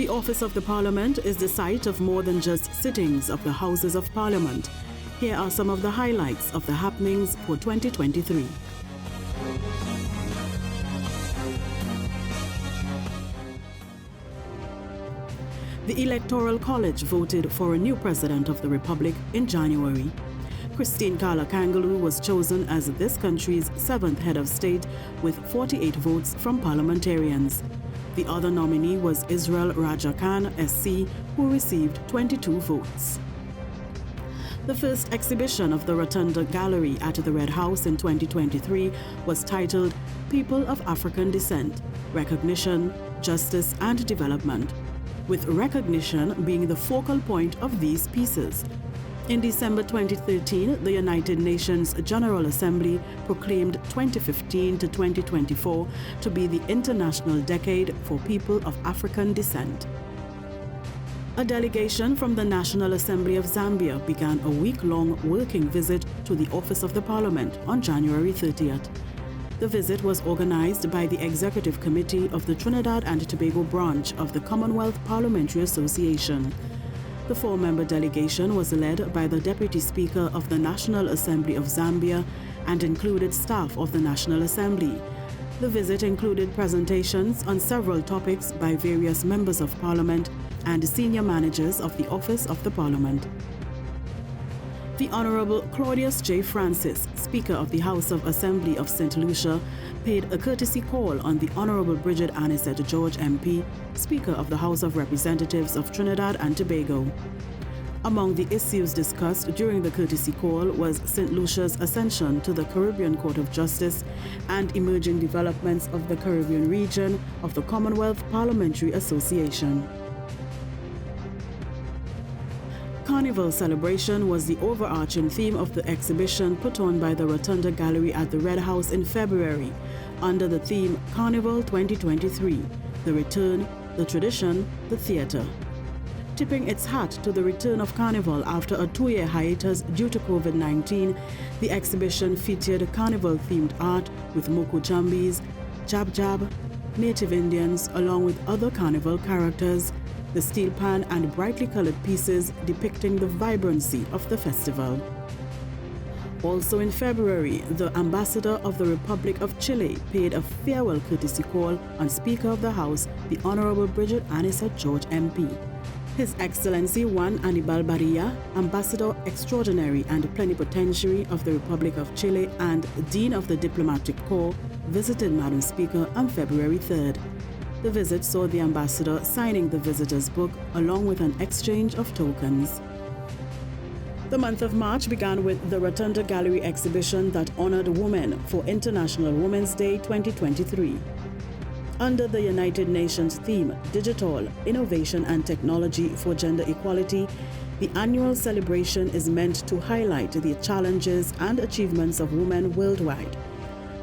The Office of the Parliament is the site of more than just sittings of the Houses of Parliament. Here are some of the highlights of the happenings for 2023. The Electoral College voted for a new President of the Republic in January. Christine Kala-Kangaloo was chosen as this country's seventh head of state with 48 votes from parliamentarians. The other nominee was Israel Raja Khan, SC, who received 22 votes. The first exhibition of the Rotunda Gallery at the Red House in 2023 was titled People of African Descent, Recognition, Justice and Development, with recognition being the focal point of these pieces. In December 2013, the United Nations General Assembly proclaimed 2015 to 2024 to be the International Decade for People of African Descent. A delegation from the National Assembly of Zambia began a week-long working visit to the Office of the Parliament on January 30th. The visit was organized by the Executive Committee of the Trinidad and Tobago branch of the Commonwealth Parliamentary Association. The four-member delegation was led by the Deputy Speaker of the National Assembly of Zambia and included staff of the National Assembly. The visit included presentations on several topics by various members of Parliament and senior managers of the Office of the Parliament. The Honourable Claudius J. Francis, Speaker of the House of Assembly of St. Lucia, paid a courtesy call on the Honourable Bridget Anisette George MP, Speaker of the House of Representatives of Trinidad and Tobago. Among the issues discussed during the courtesy call was St. Lucia's ascension to the Caribbean Court of Justice and emerging developments of the Caribbean region of the Commonwealth Parliamentary Association. Carnival celebration was the overarching theme of the exhibition put on by the Rotunda Gallery at the Red House in February, under the theme Carnival 2023, the return, the tradition, the theatre. Tipping its hat to the return of Carnival after a 2-year hiatus due to COVID-19, the exhibition featured Carnival-themed art with Moko Jambis, Jab Jab, Native Indians, along with other Carnival characters, the steel pan and brightly colored pieces depicting the vibrancy of the festival. Also in February, the Ambassador of the Republic of Chile paid a farewell courtesy call on Speaker of the House, the Honourable Bridget Anisette George MP. His Excellency Juan Anibal Barilla, Ambassador Extraordinary and Plenipotentiary of the Republic of Chile and Dean of the Diplomatic Corps, visited Madam Speaker on February 3rd. The visit saw the ambassador signing the visitor's book along with an exchange of tokens. The month of March began with the Rotunda Gallery exhibition that honored women for International Women's Day 2023. Under the United Nations theme, Digital, Innovation and Technology for Gender Equality, the annual celebration is meant to highlight the challenges and achievements of women worldwide.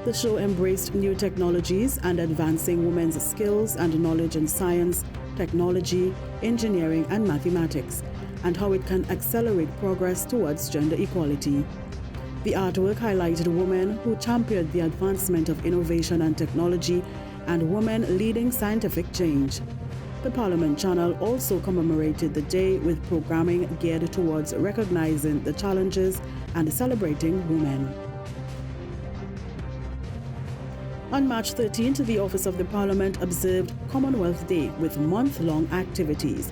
The show embraced new technologies and advancing women's skills and knowledge in science, technology, engineering, and mathematics, and how it can accelerate progress towards gender equality. The artwork highlighted women who championed the advancement of innovation and technology and women leading scientific change. The Parliament Channel also commemorated the day with programming geared towards recognizing the challenges and celebrating women. On March 13th, the Office of the Parliament observed Commonwealth Day with month-long activities.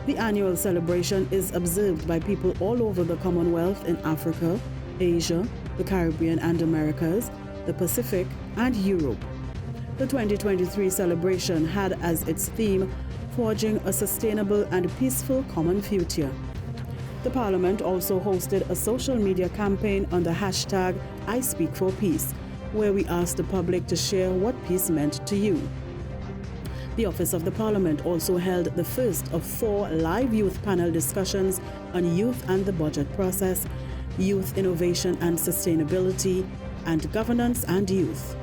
The annual celebration is observed by people all over the Commonwealth in Africa, Asia, the Caribbean and Americas, the Pacific, and Europe. The 2023 celebration had as its theme, Forging a Sustainable and Peaceful Common Future. The Parliament also hosted a social media campaign on the hashtag #ISpeakForPeace, where we asked the public to share what peace meant to you. The Office of the Parliament also held the first of 4 live youth panel discussions on youth and the budget process, youth innovation and sustainability, and governance and youth.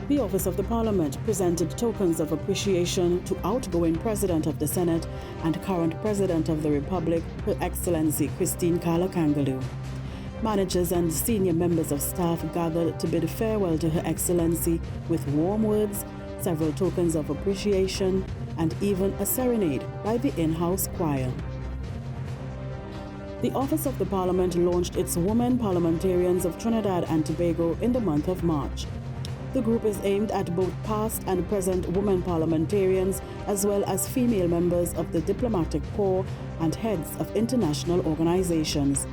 The Office of the Parliament presented tokens of appreciation to outgoing President of the Senate and current President of the Republic, Her Excellency Christine Kala-Kangaloo. Managers and senior members of staff gathered to bid farewell to Her Excellency with warm words, several tokens of appreciation, and even a serenade by the in-house choir. The Office of the Parliament launched its Women Parliamentarians of Trinidad and Tobago in the month of March. The group is aimed at both past and present women parliamentarians as well as female members of the diplomatic corps and heads of international organizations.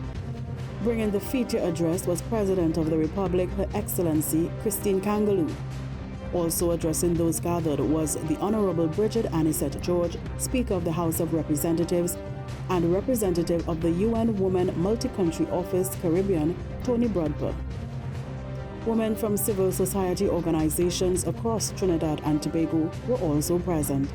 Bringing the feature address was President of the Republic, Her Excellency Christine Kangaloo. Also addressing those gathered was the Honorable Bridget Anisette George, Speaker of the House of Representatives, and Representative of the UN Women Multi-Country Office Caribbean, Tony Brodper. Women from civil society organizations across Trinidad and Tobago were also present.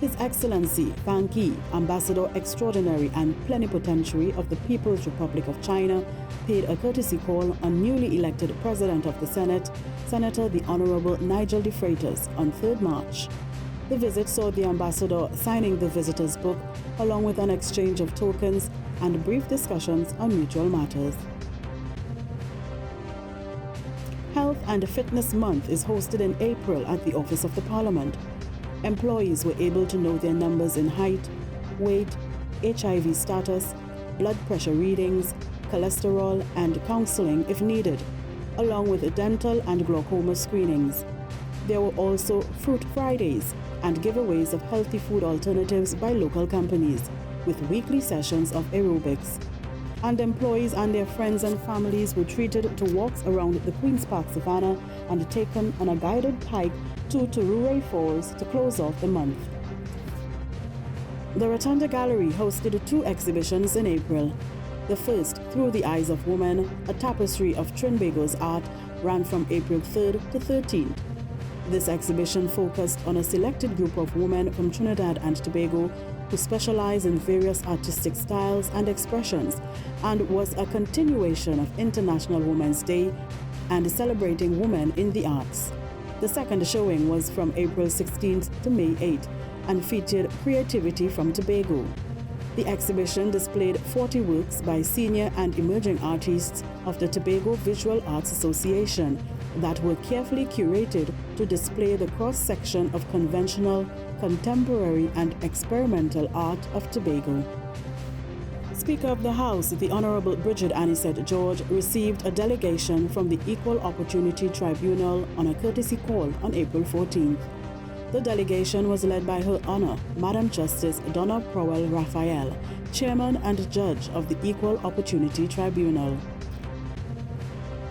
His Excellency Fan Ki, Ambassador Extraordinary and Plenipotentiary of the People's Republic of China, paid a courtesy call on newly elected President of the Senate, Senator the Honorable Nigel de Freitas, on 3rd March. The visit saw the ambassador signing the visitor's book, along with an exchange of tokens and brief discussions on mutual matters. Health and Fitness Month is hosted in April at the Office of the Parliament. Employees were able to know their numbers in height, weight, HIV status, blood pressure readings, cholesterol, and counseling if needed, along with dental and glaucoma screenings. There were also Fruit Fridays and giveaways of healthy food alternatives by local companies, with weekly sessions of aerobics. And employees and their friends and families were treated to walks around the Queen's Park Savannah and taken on a guided hike to Turure Falls to close off the month. The Rotunda Gallery hosted 2 exhibitions in April. The first, Through the Eyes of Woman, a tapestry of Trinbago's art, ran from April 3rd to 13th. This exhibition focused on a selected group of women from Trinidad and Tobago who specialize in various artistic styles and expressions, and was a continuation of International Women's Day and celebrating women in the arts. The second showing was from April 16th to May 8th and featured creativity from Tobago. The exhibition displayed 40 works by senior and emerging artists of the Tobago Visual Arts Association that were carefully curated to display the cross-section of conventional, contemporary, and experimental art of Tobago. Speaker of the House, the Honorable Bridget Anisette George, received a delegation from the Equal Opportunity Tribunal on a courtesy call on April 14th. The delegation was led by Her Honor, Madam Justice Donna Prowell Raphael, Chairman and Judge of the Equal Opportunity Tribunal.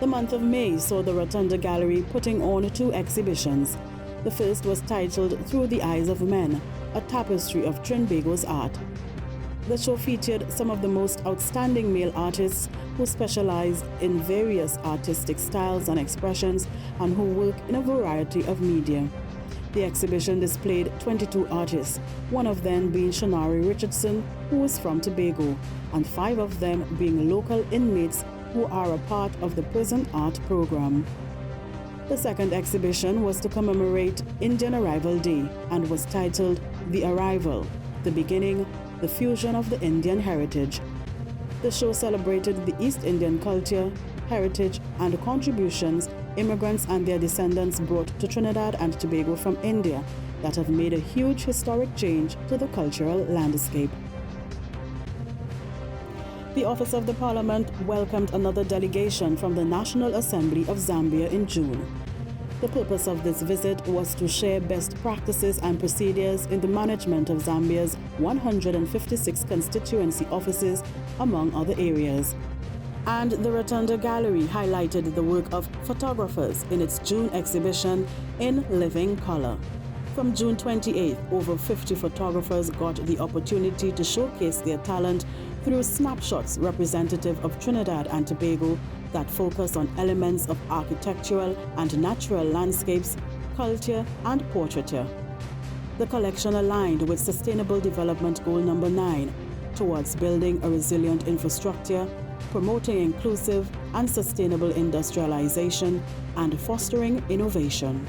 The month of May saw the Rotunda Gallery putting on 2 exhibitions. The first was titled Through the Eyes of Men, a tapestry of Trinbago's art. The show featured some of the most outstanding male artists who specialize in various artistic styles and expressions and who work in a variety of media. The exhibition displayed 22 artists, one of them being Shonari Richardson, who is from Tobago, and 5 of them being local inmates who are a part of the prison art program. The second exhibition was to commemorate Indian Arrival Day and was titled The Arrival, the Beginning, the Fusion of the Indian Heritage. The show celebrated the East Indian culture, heritage, and contributions immigrants and their descendants brought to Trinidad and Tobago from India that have made a huge historic change to the cultural landscape. The Office of the Parliament welcomed another delegation from the National Assembly of Zambia in June. The purpose of this visit was to share best practices and procedures in the management of Zambia's 156 constituency offices, among other areas. And the Rotunda Gallery highlighted the work of photographers in its June exhibition In Living Color. From June 28th, over 50 photographers got the opportunity to showcase their talent through snapshots representative of Trinidad and Tobago that focus on elements of architectural and natural landscapes, culture, and portraiture. The collection aligned with Sustainable Development Goal number 9 towards building a resilient infrastructure, promoting inclusive and sustainable industrialization, and fostering innovation.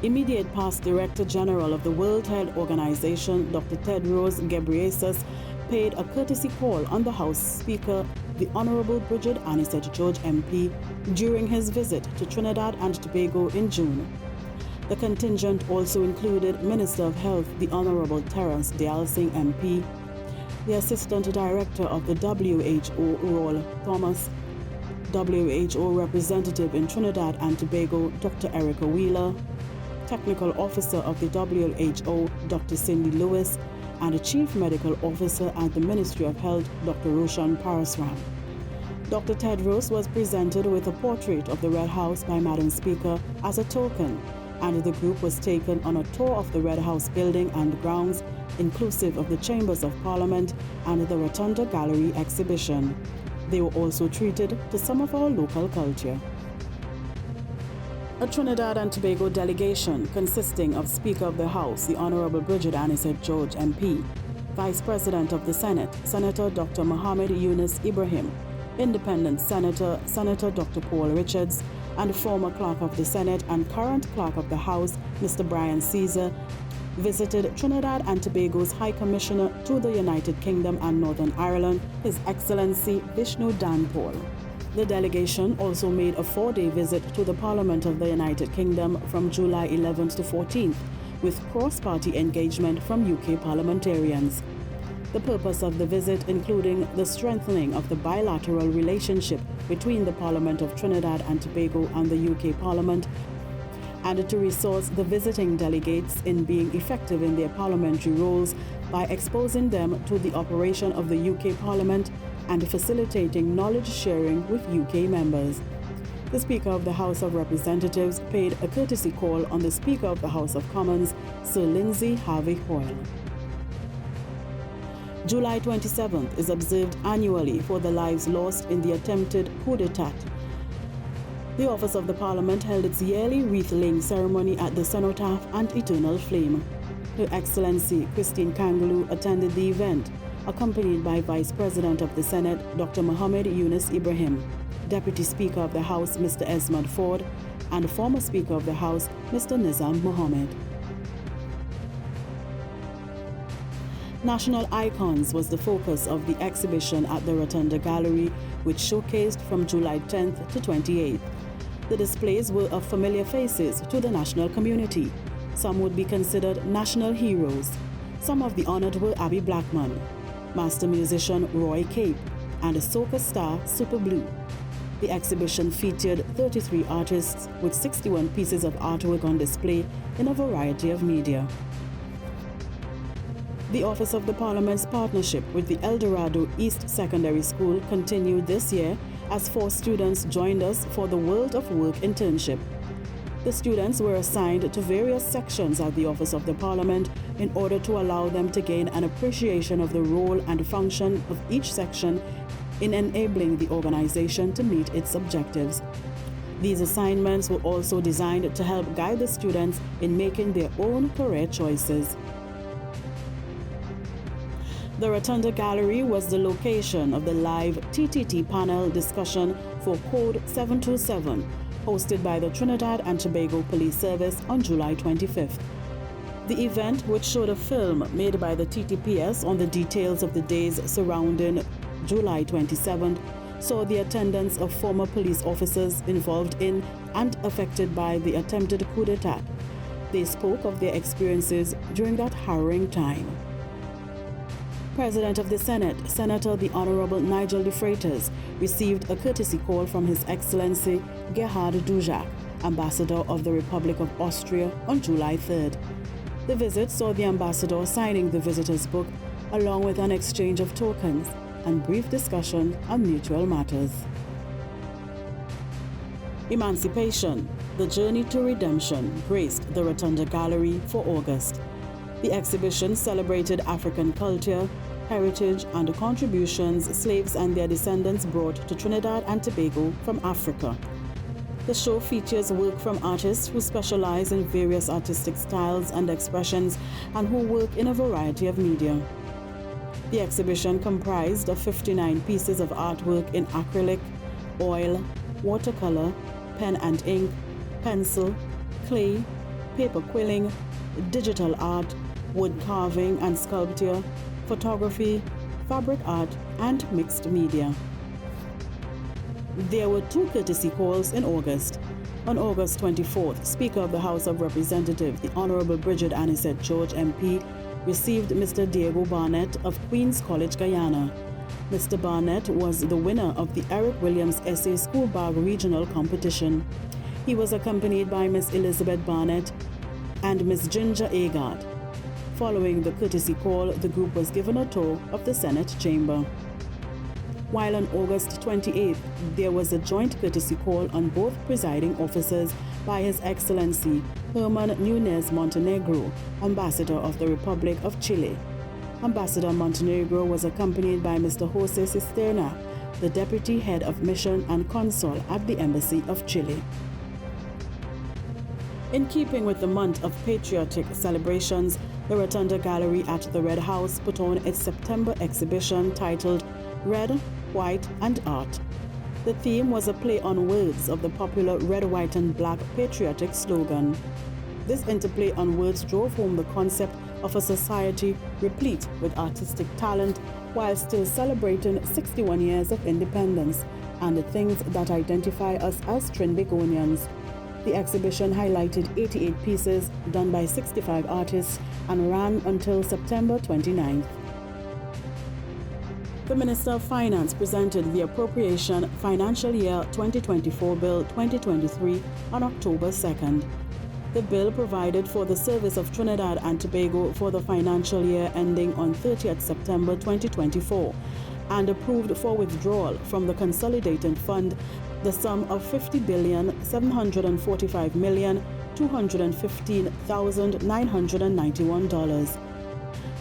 Immediate past Director General of the World Health Organization, Dr. Tedros Ghebreyesus, paid a courtesy call on the House Speaker the Honorable Bridget Anisette George MP during his visit to Trinidad and Tobago in June. The contingent also included Minister of Health, the Honorable Terence Dayal Singh MP, the Assistant Director of the WHO, Roll Thomas, WHO Representative in Trinidad and Tobago, Dr. Erica Wheeler, Technical Officer of the WHO, Dr. Cindy Lewis, and Chief Medical Officer at the Ministry of Health, Dr. Roshan Parasram. Dr. Tedros was presented with a portrait of the Red House by Madam Speaker as a token, and the group was taken on a tour of the Red House building and grounds, inclusive of the Chambers of Parliament and the Rotunda Gallery exhibition. They were also treated to some of our local culture. A Trinidad and Tobago delegation consisting of Speaker of the House, the Honorable Bridget Anisette George MP, Vice President of the Senate, Senator Dr. Mohammed Yunus Ibrahim, Independent Senator, Senator Dr. Paul Richards, and former Clerk of the Senate and current Clerk of the House, Mr. Brian Caesar, visited Trinidad and Tobago's High Commissioner to the United Kingdom and Northern Ireland, His Excellency Vishnu Dan Paul. The delegation also made a 4-day visit to the Parliament of the United Kingdom from July 11th to 14th, with cross-party engagement from UK parliamentarians. The purpose of the visit including the strengthening of the bilateral relationship between the Parliament of Trinidad and Tobago and the UK Parliament, and to resource the visiting delegates in being effective in their parliamentary roles by exposing them to the operation of the UK Parliament and facilitating knowledge sharing with UK members. The Speaker of the House of Representatives paid a courtesy call on the Speaker of the House of Commons, Sir Lindsay Harvey Hoyle. July 27th is observed annually for the lives lost in the attempted coup d'etat. The Office of the Parliament held its yearly wreath-laying ceremony at the Cenotaph and Eternal Flame. Her Excellency Christine Kangaloo attended the event, accompanied by Vice President of the Senate, Dr. Mohammed Yunus Ibrahim, Deputy Speaker of the House, Mr. Esmond Ford, and former Speaker of the House, Mr. Nizam Mohammed. National Icons was the focus of the exhibition at the Rotunda Gallery, which showcased from July 10th to 28th. The displays were of familiar faces to the national community. Some would be considered national heroes. Some of the honored were Abby Blackman, master musician Roy Cape, and soca star Super Blue. The exhibition featured 33 artists with 61 pieces of artwork on display in a variety of media. The Office of the Parliament's partnership with the El Dorado East Secondary School continued this year as 4 students joined us for the World of Work internship. The students were assigned to various sections at the Office of the Parliament in order to allow them to gain an appreciation of the role and function of each section in enabling the organization to meet its objectives. These assignments were also designed to help guide the students in making their own career choices. The Rotunda Gallery was the location of the live TTT panel discussion for Code 727, hosted by the Trinidad and Tobago Police Service on July 25th. The event, which showed a film made by the TTPS on the details of the days surrounding July 27th, saw the attendance of former police officers involved in and affected by the attempted coup d'etat. They spoke of their experiences during that harrowing time. President of the Senate, Senator the Honorable Nigel de Freitas, received a courtesy call from His Excellency Gerhard Dujak, Ambassador of the Republic of Austria, on July 3rd. The visit saw the ambassador signing the visitor's book, along with an exchange of tokens and brief discussion on mutual matters. Emancipation, the Journey to Redemption, graced the Rotunda Gallery for August. The exhibition celebrated African culture, heritage, and the contributions slaves and their descendants brought to Trinidad and Tobago from Africa. The show features work from artists who specialize in various artistic styles and expressions and who work in a variety of media. The exhibition comprised of 59 pieces of artwork in acrylic, oil, watercolor, pen and ink, pencil, clay, paper quilling, digital art, wood carving and sculpture, photography, fabric art, and mixed media. There were 2 courtesy calls in August. On August 24th, Speaker of the House of Representatives, the Honorable Bridget Anisette George MP, received Mr. Diego Barnett of Queen's College, Guyana. Mr. Barnett was the winner of the Eric Williams Essay School Bag Regional Competition. He was accompanied by Miss Elizabeth Barnett and Miss Ginger Agard. Following the courtesy call, the group was given a tour of the Senate chamber. While on August 28th, there was a joint courtesy call on both presiding officers by His Excellency Herman Nunez Montenegro, Ambassador of the Republic of Chile. Ambassador Montenegro was accompanied by Mr. Jose Cisterna, the Deputy Head of Mission and Consul at the Embassy of Chile. In keeping with the month of patriotic celebrations, the Rotunda Gallery at the Red House put on its September exhibition titled Red, White and Art. The theme was a play on words of the popular red, white and black patriotic slogan. This interplay on words drove home the concept of a society replete with artistic talent while still celebrating 61 years of independence and the things that identify us as Trinbagonians. The exhibition highlighted 88 pieces done by 65 artists and ran until September 29th. The Minister of Finance presented the Appropriation Financial Year 2024 Bill 2023 on October 2nd. The bill provided for the service of Trinidad and Tobago for the financial year ending on 30th September 2024 and approved for withdrawal from the Consolidated Fund the sum of $50,745,215,991.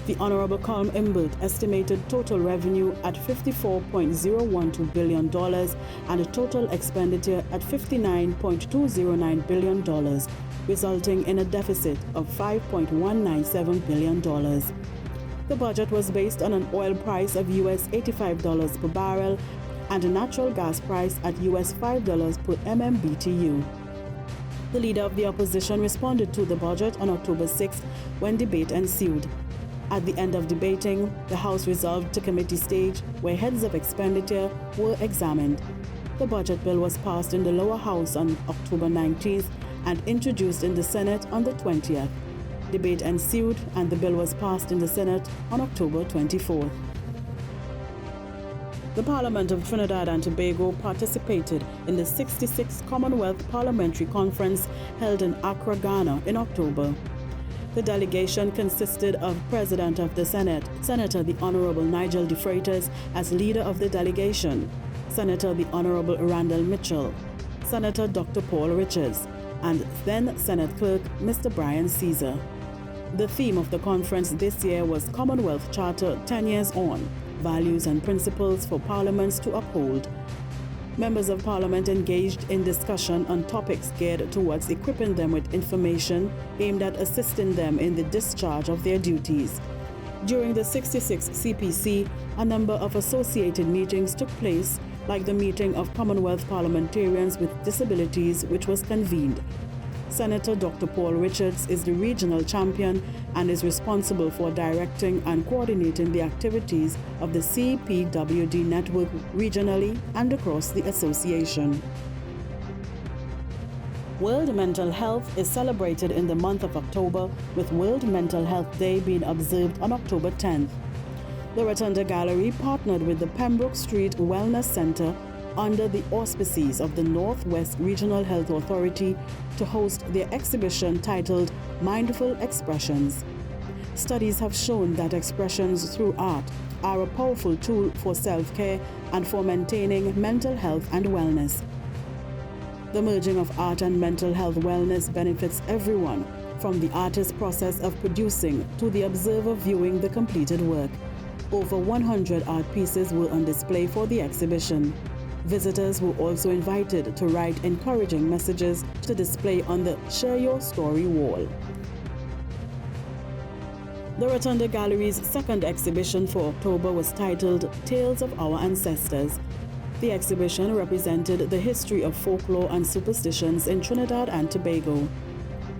The Honorable Colm Imbert estimated total revenue at $54.012 billion and a total expenditure at $59.209 billion, resulting in a deficit of $5.197 billion. The budget was based on an oil price of US $85 per barrel and a natural gas price at US $5 per MMBTU. The leader of the opposition responded to the budget on October 6th when debate ensued. At the end of debating, the House resolved to committee stage where heads of expenditure were examined. The budget bill was passed in the lower house on October 19th and introduced in the Senate on the 20th. Debate ensued and the bill was passed in the Senate on October 24th. The Parliament of Trinidad and Tobago participated in the 66th Commonwealth Parliamentary Conference held in Accra, Ghana in October. The delegation consisted of President of the Senate, Senator the Honorable Nigel De Freitas as leader of the delegation, Senator the Honorable Randall Mitchell, Senator Dr. Paul Richards, and then Senate Clerk Mr. Brian Caesar. The theme of the conference this year was Commonwealth Charter 10 Years On, Values and Principles for Parliaments to Uphold. Members of Parliament engaged in discussion on topics geared towards equipping them with information aimed at assisting them in the discharge of their duties. During the 66th CPC, a number of associated meetings took place, like the meeting of Commonwealth parliamentarians with disabilities, which was convened. Senator Dr. Paul Richards is the regional champion and is responsible for directing and coordinating the activities of the CPWD network regionally and across the association. World Mental Health is celebrated in the month of October, with World Mental Health Day being observed on October 10th. The Rotunda Gallery partnered with the Pembroke Street Wellness Center under the auspices of the Northwest Regional Health Authority to host their exhibition titled Mindful Expressions. Studies have shown that expressions through art are a powerful tool for self-care and for maintaining mental health and wellness. The merging of art and mental health wellness benefits everyone, from the artist's process of producing to the observer viewing the completed work. Over 100 art pieces were on display for the exhibition. Visitors were also invited to write encouraging messages to display on the Share Your Story wall. The Rotunda Gallery's second exhibition for October was titled Tales of Our Ancestors. The exhibition represented the history of folklore and superstitions in Trinidad and Tobago.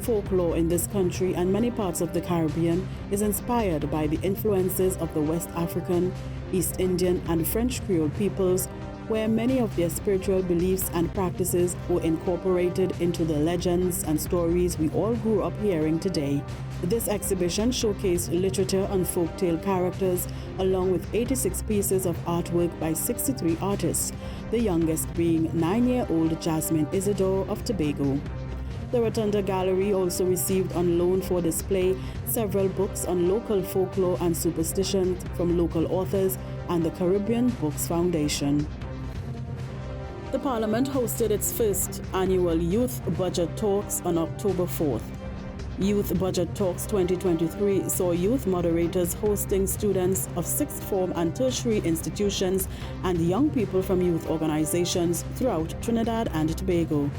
Folklore in this country and many parts of the Caribbean is inspired by the influences of the West African, East Indian, and French Creole peoples where many of their spiritual beliefs and practices were incorporated into the legends and stories we all grew up hearing today. This exhibition showcased literature and folktale characters, along with 86 pieces of artwork by 63 artists, the youngest being 9-year-old Jasmine Isidore of Tobago. The Rotunda Gallery also received on loan for display several books on local folklore and superstitions from local authors and the Caribbean Books Foundation. The Parliament hosted its first annual Youth Budget Talks on October 4th. Youth Budget Talks 2023 saw youth moderators hosting students of sixth form and tertiary institutions and young people from youth organizations throughout Trinidad and Tobago.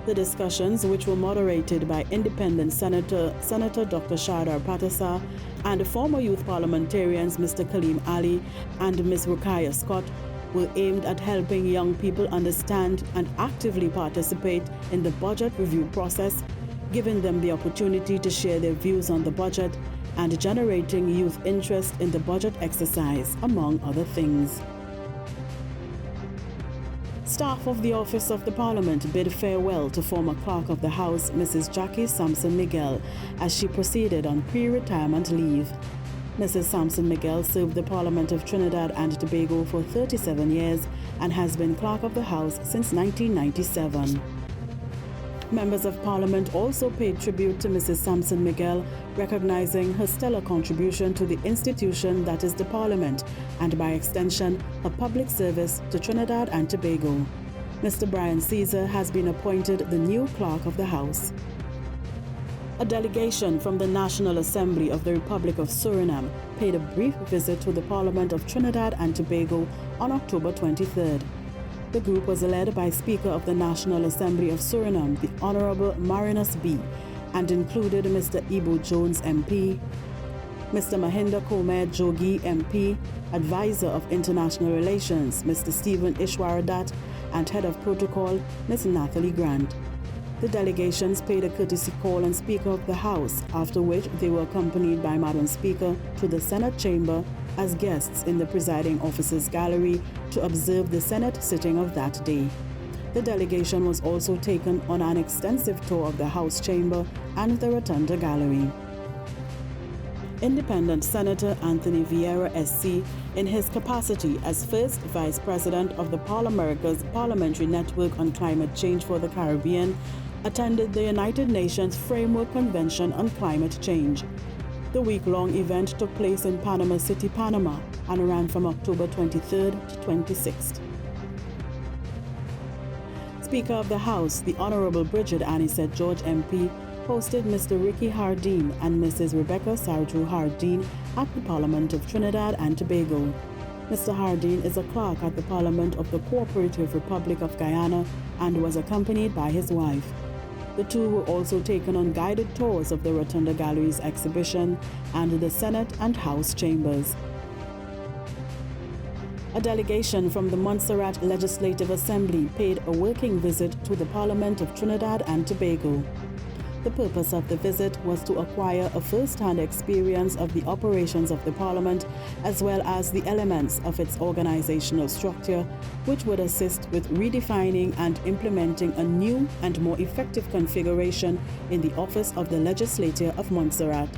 The discussions, which were moderated by Independent Senator Dr. Shardar Patasa and former youth parliamentarians Mr. Kaleem Ali and Ms. Rukiah Scott, were aimed at helping young people understand and actively participate in the budget review process, giving them the opportunity to share their views on the budget and generating youth interest in the budget exercise, among other things. Staff of the Office of the Parliament bid farewell to former Clerk of the House, Mrs. Jackie Sampson Miguel, as she proceeded on pre-retirement leave. Mrs. Sampson Miguel served the Parliament of Trinidad and Tobago for 37 years and has been Clerk of the House since 1997. Members of Parliament also paid tribute to Mrs. Sampson Miguel, recognizing her stellar contribution to the institution that is the Parliament, and by extension, her public service to Trinidad and Tobago. Mr. Brian Caesar has been appointed the new Clerk of the House. A delegation from the National Assembly of the Republic of Suriname paid a brief visit to the Parliament of Trinidad and Tobago on October 23rd. The group was led by Speaker of the National Assembly of Suriname, the Honorable Marinus B., and included Mr. Ibo Jones MP, Mr. Mahinda Komer Jogi MP, Advisor of International Relations, Mr. Stephen Ishwaradat, and Head of Protocol, Ms. Nathalie Grant. The delegations paid a courtesy call on Speaker of the House, after which they were accompanied by Madam Speaker to the Senate chamber as guests in the presiding officer's gallery to observe the Senate sitting of that day. The delegation was also taken on an extensive tour of the House chamber and the Rotunda Gallery. Independent Senator Anthony Vieira SC, in his capacity as first Vice President of the Parlamerica's Parliamentary Network on Climate Change for the Caribbean, attended the United Nations Framework Convention on Climate Change. The week-long event took place in Panama City, Panama, and ran from October 23rd to 26th. Speaker of the House, the Honorable Bridget Anisette George MP, hosted Mr. Ricky Hardeen and Mrs. Rebecca Sarju Hardeen at the Parliament of Trinidad and Tobago. Mr. Hardeen is a clerk at the Parliament of the Cooperative Republic of Guyana and was accompanied by his wife. The two were also taken on guided tours of the Rotunda Gallery's exhibition and the Senate and House chambers. A delegation from the Montserrat Legislative Assembly paid a working visit to the Parliament of Trinidad and Tobago. The purpose of the visit was to acquire a first-hand experience of the operations of the Parliament, as well as the elements of its organizational structure, which would assist with redefining and implementing a new and more effective configuration in the office of the Legislature of Montserrat.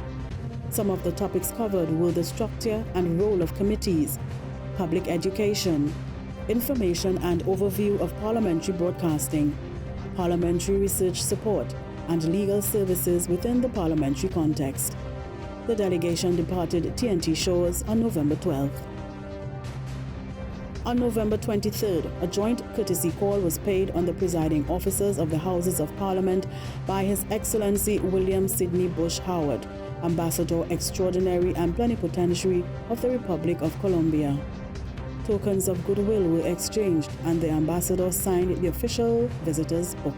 Some of the topics covered were the structure and role of committees, public education, information and overview of parliamentary broadcasting, parliamentary research support, and legal services within the parliamentary context. The delegation departed TNT Shores on November 12th. On November 23rd, a joint courtesy call was paid on the presiding officers of the Houses of Parliament by His Excellency William Sidney Bush Howard, Ambassador Extraordinary and Plenipotentiary of the Republic of Colombia. Tokens of goodwill were exchanged and the ambassador signed the official visitor's book.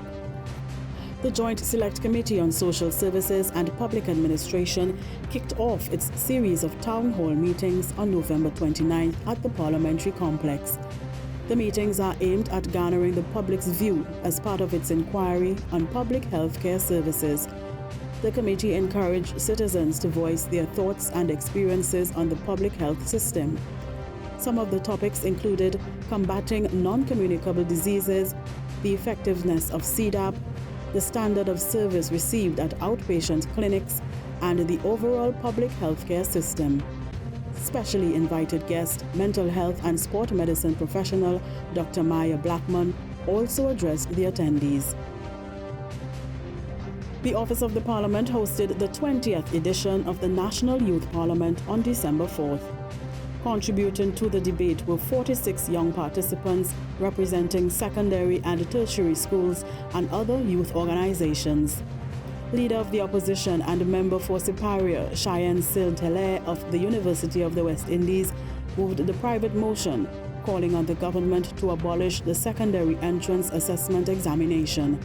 The Joint Select Committee on Social Services and Public Administration kicked off its series of town hall meetings on November 29th at the Parliamentary Complex. The meetings are aimed at garnering the public's view as part of its inquiry on public health care services. The committee encouraged citizens to voice their thoughts and experiences on the public health system. Some of the topics included combating non-communicable diseases, the effectiveness of CDAP, the standard of service received at outpatient clinics, and the overall public healthcare system. Specially invited guest, mental health and sport medicine professional Dr. Maya Blackman also addressed the attendees. The Office of the Parliament hosted the 20th edition of the National Youth Parliament on December 4th. Contributing to the debate were 46 young participants representing secondary and tertiary schools and other youth organizations. Leader of the opposition and member for Superior, Cheyenne Siltelaire of the University of the West Indies, moved the private motion calling on the government to abolish the secondary entrance assessment examination.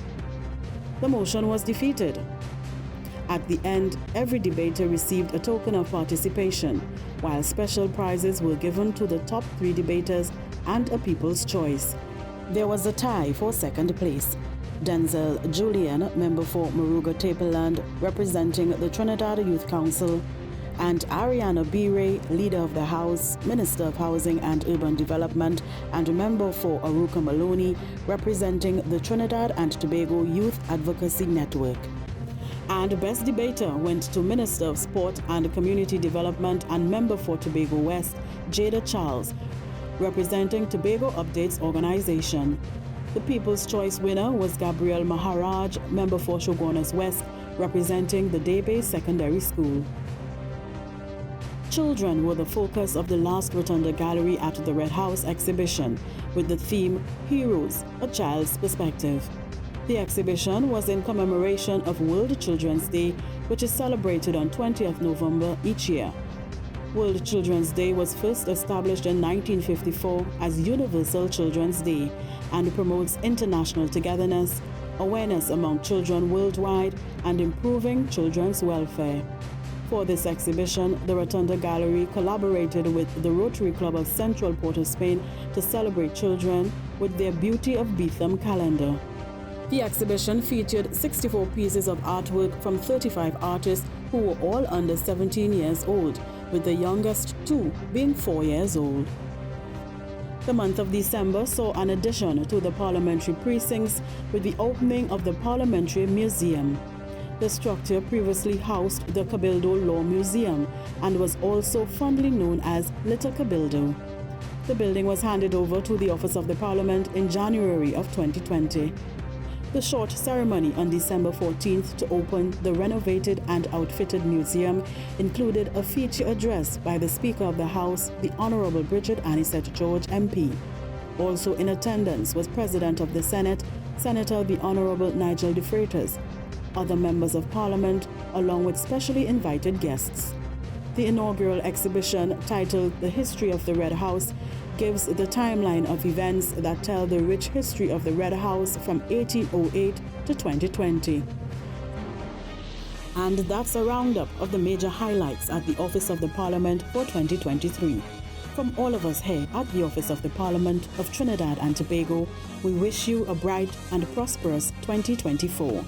The motion was defeated. At the end, every debater received a token of participation, while special prizes were given to the top 3 debaters and a people's choice. There was a tie for second place. Denzel Julian, member for Moruga Tapeland, representing the Trinidad Youth Council, and Ariana B-Ray, Leader of the House, Minister of Housing and Urban Development, and member for Aruka Maloney, representing the Trinidad and Tobago Youth Advocacy Network. And Best Debater went to Minister of Sport and Community Development and member for Tobago West, Jada Charles, representing Tobago Updates Organization. The People's Choice winner was Gabriel Maharaj, member for Shogunas West, representing the Day-Bay Secondary School. Children were the focus of the last Rotunda Gallery at the Red House exhibition, with the theme Heroes, A Child's Perspective. The exhibition was in commemoration of World Children's Day, which is celebrated on 20th November each year. World Children's Day was first established in 1954 as Universal Children's Day and promotes international togetherness, awareness among children worldwide, and improving children's welfare. For this exhibition, the Rotunda Gallery collaborated with the Rotary Club of Central Port of Spain to celebrate children with their Beauty of Beetham calendar. The exhibition featured 64 pieces of artwork from 35 artists who were all under 17 years old, with the youngest 2 being 4 years old. The month of December saw an addition to the parliamentary precincts with the opening of the Parliamentary Museum. The structure previously housed the Cabildo Law Museum and was also fondly known as Little Cabildo. The building was handed over to the Office of the Parliament in January of 2020. The short ceremony on December 14th to open the renovated and outfitted museum included a feature address by the Speaker of the House, the Honorable Bridget Anisette George MP. Also in attendance was President of the Senate, Senator the Honorable Nigel De Freitas, other members of Parliament, along with specially invited guests. The inaugural exhibition, titled The History of the Red House, gives the timeline of events that tell the rich history of the Red House from 1808 to 2020. And that's a roundup of the major highlights at the Office of the Parliament for 2023. From all of us here at the Office of the Parliament of Trinidad and Tobago, we wish you a bright and prosperous 2024.